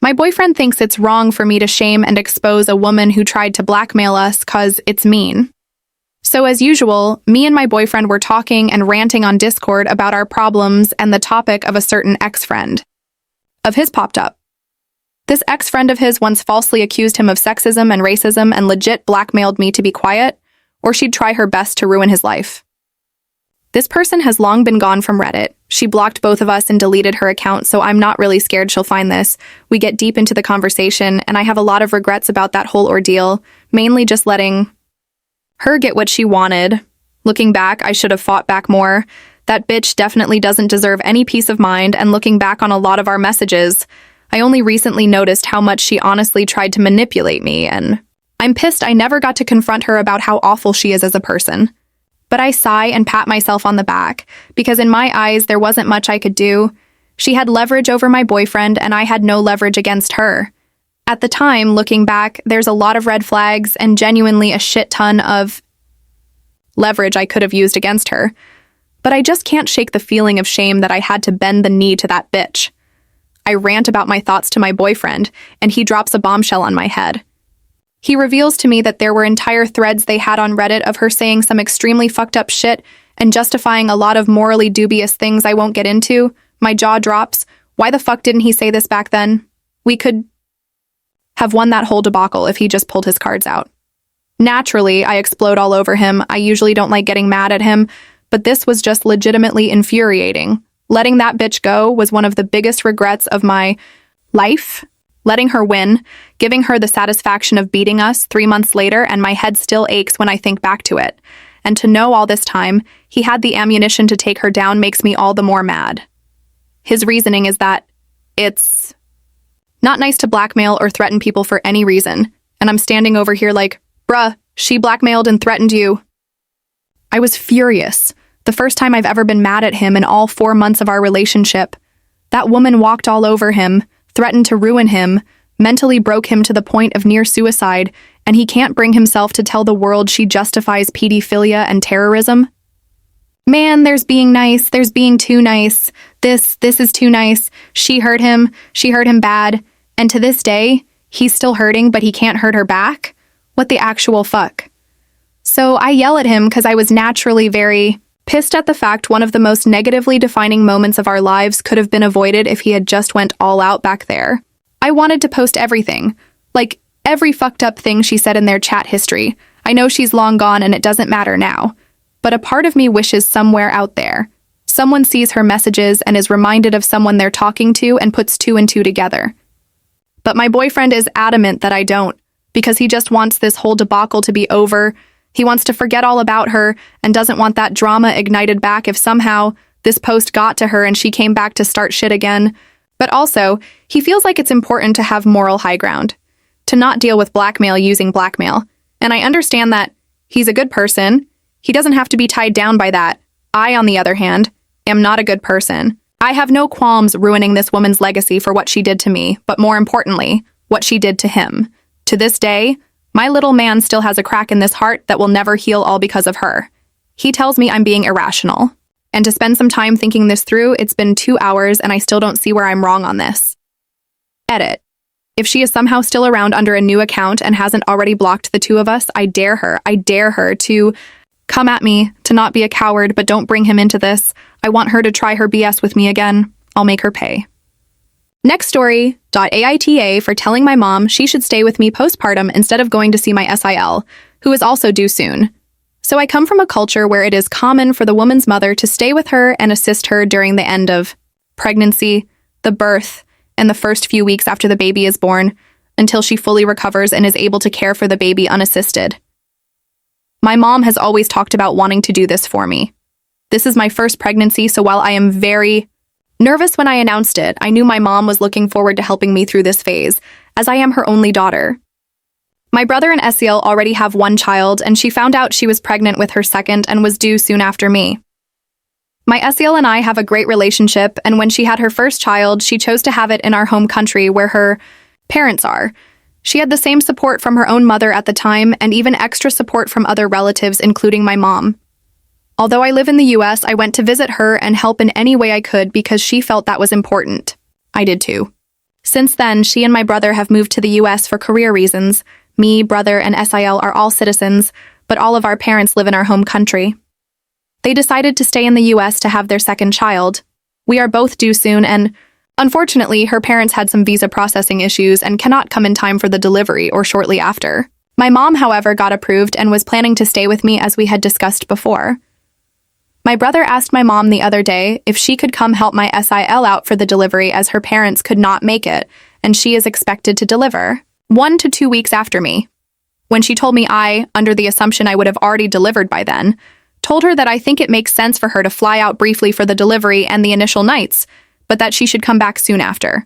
My boyfriend thinks it's wrong for me to shame and expose a woman who tried to blackmail us cause it's mean. So as usual, me and my boyfriend were talking and ranting on Discord about our problems, and the topic of a certain ex-friend of his popped up. This ex-friend of his once falsely accused him of sexism and racism and legit blackmailed me to be quiet, or she'd try her best to ruin his life. This person has long been gone from Reddit. She blocked both of us and deleted her account, so I'm not really scared she'll find this. We get deep into the conversation, and I have a lot of regrets about that whole ordeal, mainly just letting her get what she wanted. Looking back, I should have fought back more. That bitch definitely doesn't deserve any peace of mind, and looking back on a lot of our messages, I only recently noticed how much she honestly tried to manipulate me, and I'm pissed I never got to confront her about how awful she is as a person. But I sigh and pat myself on the back, because in my eyes, there wasn't much I could do. She had leverage over my boyfriend, and I had no leverage against her. At the time, looking back, there's a lot of red flags and genuinely a shit ton of leverage I could have used against her. But I just can't shake the feeling of shame that I had to bend the knee to that bitch. I rant about my thoughts to my boyfriend, and he drops a bombshell on my head. He reveals to me that there were entire threads they had on Reddit of her saying some extremely fucked up shit and justifying a lot of morally dubious things I won't get into. My jaw drops. Why the fuck didn't he say this back then? We could have won that whole debacle if he just pulled his cards out. Naturally, I explode all over him. I usually don't like getting mad at him, but this was just legitimately infuriating. Letting that bitch go was one of the biggest regrets of my life. Letting her win, giving her the satisfaction of beating us 3 months later, and my head still aches when I think back to it. And to know all this time, he had the ammunition to take her down makes me all the more mad. His reasoning is that it's not nice to blackmail or threaten people for any reason, and I'm standing over here like, bruh, she blackmailed and threatened you. I was furious. The first time I've ever been mad at him in all 4 months of our relationship. That woman walked all over him, threatened to ruin him, mentally broke him to the point of near suicide, and he can't bring himself to tell the world she justifies pedophilia and terrorism? Man, there's being nice, there's being too nice. This is too nice. She hurt him bad. And to this day, he's still hurting, but he can't hurt her back? What the actual fuck? So I yell at him because I was naturally very pissed at the fact one of the most negatively defining moments of our lives could have been avoided if he had just went all out back there. I wanted to post everything. Like, every fucked up thing she said in their chat history. I know she's long gone and it doesn't matter now. But a part of me wishes somewhere out there, someone sees her messages and is reminded of someone they're talking to and puts 2 and 2 together. But my boyfriend is adamant that I don't, because he just wants this whole debacle to be over. He wants to forget all about her and doesn't want that drama ignited back if somehow this post got to her and she came back to start shit again. But also, he feels like it's important to have moral high ground, to not deal with blackmail using blackmail. And I understand that he's a good person. He doesn't have to be tied down by that. I, on the other hand, am not a good person. I have no qualms ruining this woman's legacy for what she did to me, but more importantly, what she did to him. To this day, my little man still has a crack in this heart that will never heal all because of her. He tells me I'm being irrational. And to spend some time thinking this through, it's been 2 hours and I still don't see where I'm wrong on this. Edit. If she is somehow still around under a new account and hasn't already blocked the 2 of us, I dare her to come at me, to not be a coward, but don't bring him into this. I want her to try her BS with me again. I'll make her pay. Next story, .aita for telling my mom she should stay with me postpartum instead of going to see my SIL, who is also due soon. So I come from a culture where it is common for the woman's mother to stay with her and assist her during the end of pregnancy, the birth, and the first few weeks after the baby is born, until she fully recovers and is able to care for the baby unassisted. My mom has always talked about wanting to do this for me. This is my first pregnancy, so while I am very nervous when I announced it, I knew my mom was looking forward to helping me through this phase, as I am her only daughter. My brother and SEL already have 1 child, and she found out she was pregnant with her second and was due soon after me. My SEL and I have a great relationship, and when she had her first child, she chose to have it in our home country where her parents are. She had the same support from her own mother at the time, and even extra support from other relatives, including my mom. Although I live in the US, I went to visit her and help in any way I could because she felt that was important. I did too. Since then, she and my brother have moved to the US for career reasons. Me, brother, and SIL are all citizens, but all of our parents live in our home country. They decided to stay in the US to have their second child. We are both due soon, and unfortunately, her parents had some visa processing issues and cannot come in time for the delivery or shortly after. My mom, however, got approved and was planning to stay with me as we had discussed before. My brother asked my mom the other day if she could come help my SIL out for the delivery as her parents could not make it, and she is expected to deliver 1 to 2 weeks after me. When she told me I, under the assumption I would have already delivered by then, told her that I think it makes sense for her to fly out briefly for the delivery and the initial nights, but that she should come back soon after.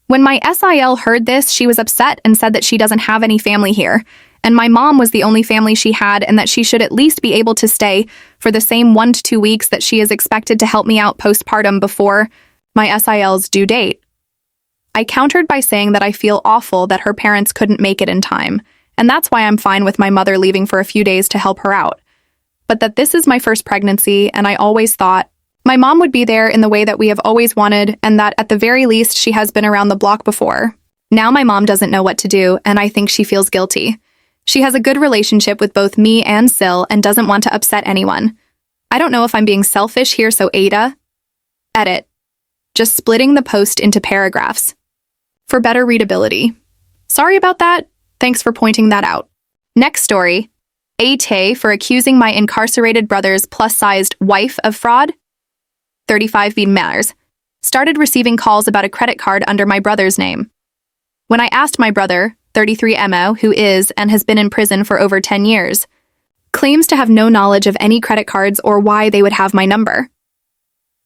When my SIL heard this, she was upset and said that she doesn't have any family here, and my mom was the only family she had and that she should at least be able to stay for the same 1 to 2 weeks that she is expected to help me out postpartum before my SIL's due date. I countered by saying that I feel awful that her parents couldn't make it in time, and that's why I'm fine with my mother leaving for a few days to help her out. But that this is my first pregnancy, and I always thought my mom would be there in the way that we have always wanted, and that at the very least she has been around the block before. Now my mom doesn't know what to do, and I think she feels guilty. She has a good relationship with both me and Sil and doesn't want to upset anyone. I don't know if I'm being selfish here, so Ada. Edit. Just splitting the post into paragraphs. For better readability. Sorry about that. Thanks for pointing that out. Next story. Ate for accusing my incarcerated brother's plus-sized wife of fraud. 35 matters. Started receiving calls about a credit card under my brother's name. When I asked my brother, 33 MO, who is and has been in prison for over 10 years, claims to have no knowledge of any credit cards or why they would have my number.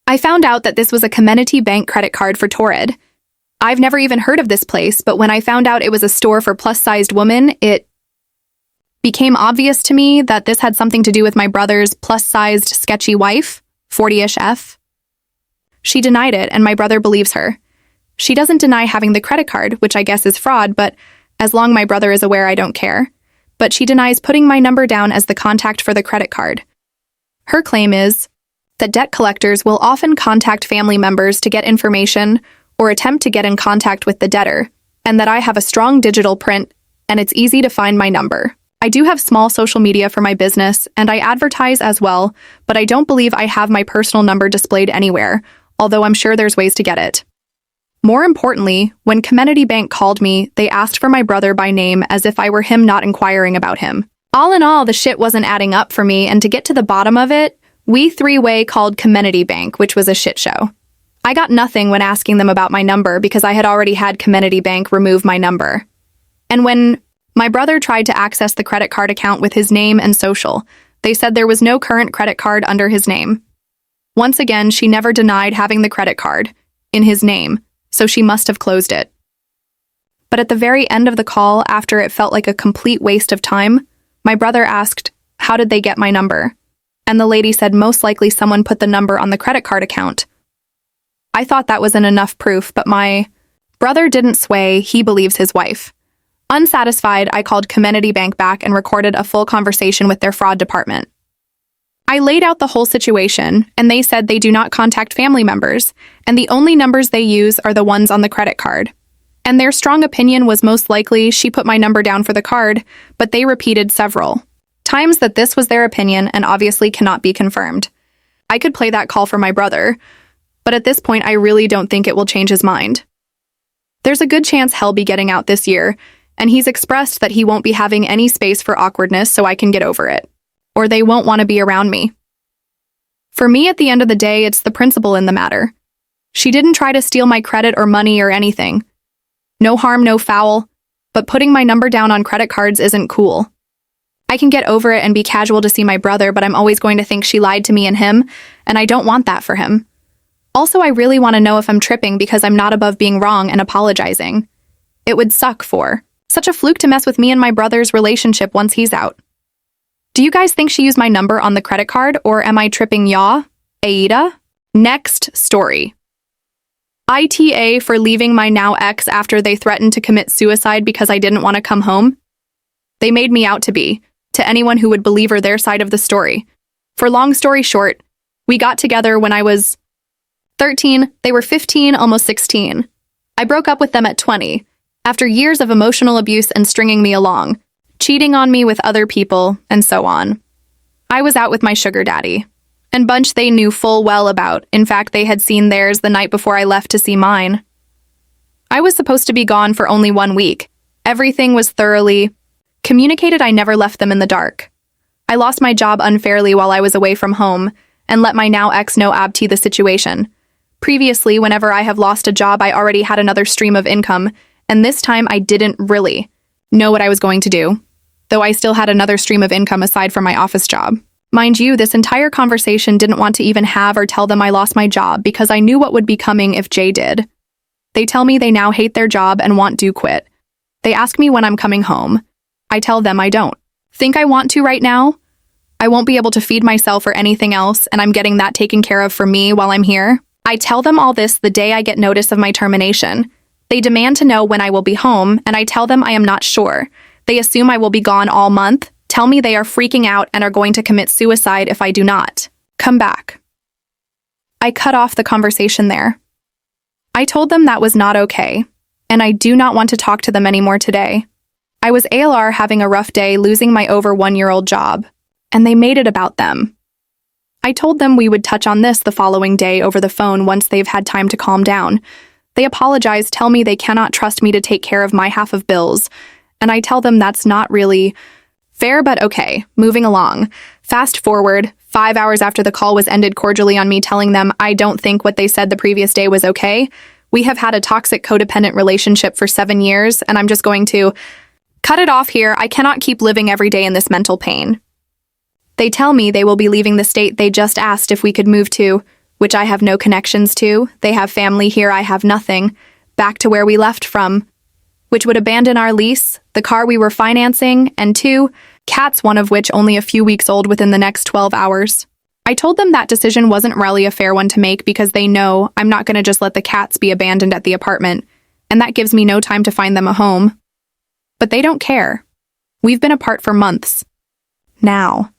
I found out that this was a Community Bank credit card for Torrid. I've never even heard of this place, but when I found out it was a store for plus-sized women, it became obvious to me that this had something to do with my brother's plus-sized sketchy wife, 40-ish F. She denied it, and my brother believes her. She doesn't deny having the credit card, which I guess is fraud, but as long my brother is aware, I don't care. But she denies putting my number down as the contact for the credit card. Her claim is that debt collectors will often contact family members to get information or attempt to get in contact with the debtor, and that I have a strong digital print, and it's easy to find my number. I do have small social media for my business, and I advertise as well, but I don't believe I have my personal number displayed anywhere, although I'm sure there's ways to get it. More importantly, when Community Bank called me, they asked for my brother by name as if I were him not inquiring about him. All in all, the shit wasn't adding up for me, and to get to the bottom of it, we three-way called Community Bank, which was a shit show. I got nothing when asking them about my number because I had already had Community Bank remove my number. And when my brother tried to access the credit card account with his name and social, they said there was no current credit card under his name. Once again, she never denied having the credit card in his name, so she must have closed it. But at the very end of the call, after it felt like a complete waste of time, my brother asked, "How did they get my number?" And the lady said most likely someone put the number on the credit card account. I thought that wasn't enough proof, but my brother didn't sway. He believes his wife. Unsatisfied, I called Community Bank back and recorded a full conversation with their fraud department. I laid out the whole situation, and they said they do not contact family members, and the only numbers they use are the ones on the credit card. And their strong opinion was most likely she put my number down for the card, but they repeated several times that this was their opinion and obviously cannot be confirmed. I could play that call for my brother, but at this point I really don't think it will change his mind. There's a good chance he'll be getting out this year, and he's expressed that he won't be having any space for awkwardness so I can get over it. Or they won't want to be around me. For me, at the end of the day, it's the principle in the matter. She didn't try to steal my credit or money or anything. No harm, no foul, but putting my number down on credit cards isn't cool. I can get over it and be casual to see my brother, but I'm always going to think she lied to me and him, and I don't want that for him. Also, I really want to know if I'm tripping because I'm not above being wrong and apologizing. It would suck for such a fluke to mess with me and my brother's relationship once he's out. Do you guys think she used my number on the credit card, or am I tripping y'all? Aida? Next story. ITA for leaving my now ex after they threatened to commit suicide because I didn't want to come home. They made me out to be, to anyone who would believe her their side of the story. For long story short, we got together when I was 13, they were 15, almost 16. I broke up with them at 20, after years of emotional abuse and stringing me along, cheating on me with other people, and so on. I was out with my sugar daddy, and bunch they knew full well about. In fact, they had seen theirs the night before I left to see mine. I was supposed to be gone for only 1 week. Everything was thoroughly communicated. I never left them in the dark. I lost my job unfairly while I was away from home, and let my now ex know abti the situation. Previously, whenever I have lost a job, I already had another stream of income, and this time I didn't really know what I was going to do, though I still had another stream of income aside from my office job. Mind you, this entire conversation didn't want to even have or tell them I lost my job because I knew what would be coming if Jay did. They tell me they now hate their job and want to quit. They ask me when I'm coming home. I tell them I don't think I want to right now. I won't be able to feed myself or anything else, and I'm getting that taken care of for me while I'm here. I tell them all this the day I get notice of my termination. They demand to know when I will be home, and I tell them I am not sure. They assume I will be gone all month, tell me they are freaking out and are going to commit suicide if I do not come back. I cut off the conversation there. I told them that was not okay, and I do not want to talk to them anymore today. I was ALR having a rough day losing my over 1-year-old job, and they made it about them. I told them we would touch on this the following day over the phone once they've had time to calm down. They apologize, tell me they cannot trust me to take care of my half of bills, and I tell them that's not really fair, but okay, moving along. Fast forward, 5 hours after the call was ended cordially on me telling them I don't think what they said the previous day was okay. We have had a toxic codependent relationship for 7 years, and I'm just going to cut it off here. I cannot keep living every day in this mental pain. They tell me they will be leaving the state they just asked if we could move to, which I have no connections to. They have family here, I have nothing. Back to where we left from, which would abandon our lease, the car we were financing, and 2 cats, one of which only a few weeks old within the next 12 hours. I told them that decision wasn't really a fair one to make because they know I'm not going to just let the cats be abandoned at the apartment, and that gives me no time to find them a home. But they don't care. We've been apart for months. Now.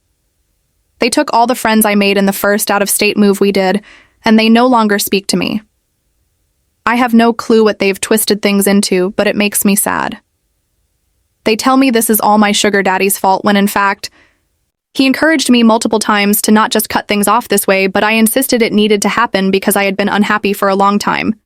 They took all the friends I made in the first out-of-state move we did, and they no longer speak to me. I have no clue what they've twisted things into, but it makes me sad. They tell me this is all my sugar daddy's fault when in fact, he encouraged me multiple times to not just cut things off this way, but I insisted it needed to happen because I had been unhappy for a long time.